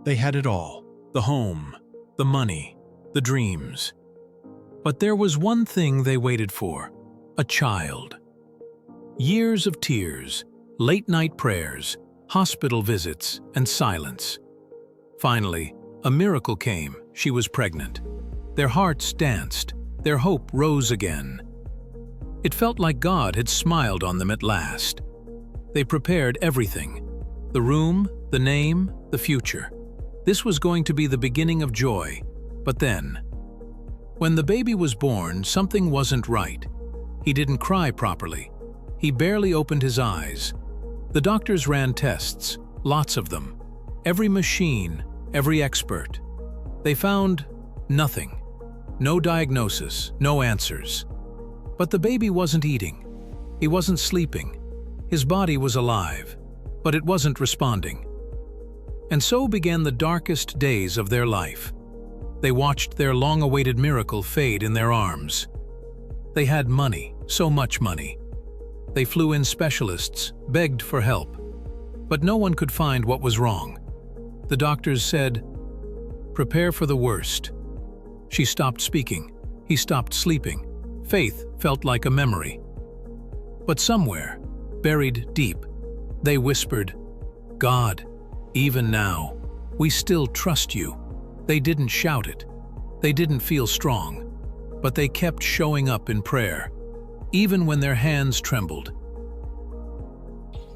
They had it all: the home, the money, the dreams. But there was one thing they waited for: a child. Years of tears, late-night prayers, hospital visits, and silence. Finally, a miracle came. She was pregnant. Their hearts danced. Their hope rose again. It felt like God had smiled on them at last. They prepared everything: the room, the name, the future. This was going to be the beginning of joy. But then, when the baby was born, something wasn't right. He didn't cry properly. He barely opened his eyes. The doctors ran tests, lots of them. Every machine, every expert. They found nothing. No diagnosis, no answers. But the baby wasn't eating. He wasn't sleeping. His body was alive, but it wasn't responding. And so began the darkest days of their life. They watched their long-awaited miracle fade in their arms. They had money, so much money. They flew in specialists, begged for help. But no one could find what was wrong. The doctors said, "Prepare for the worst." She stopped speaking. He stopped sleeping. Faith felt like a memory. But somewhere, buried deep, they whispered, "God, even now, we still trust you." They didn't shout it. They didn't feel strong. But they kept showing up in prayer, even when their hands trembled.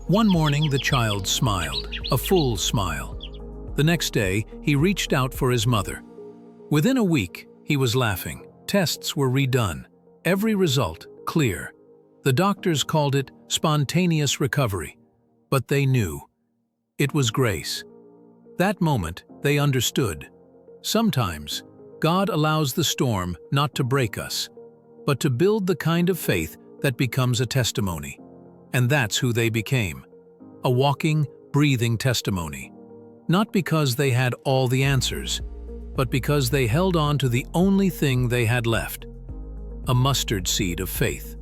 One morning, the child smiled, a full smile. The next day, he reached out for his mother. Within a week, he was laughing. Tests were redone. Every result clear. The doctors called it spontaneous recovery. But they knew. It was grace. That moment, they understood. Sometimes, God allows the storm not to break us, but to build the kind of faith that becomes a testimony. And that's who they became. A walking, breathing testimony. Not because they had all the answers, but because they held on to the only thing they had left: a mustard seed of faith.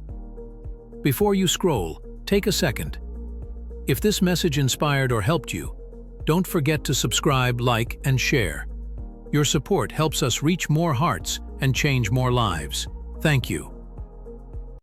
Before you scroll, take a second. If this message inspired or helped you, don't forget to subscribe, like, and share. Your support helps us reach more hearts and change more lives. Thank you.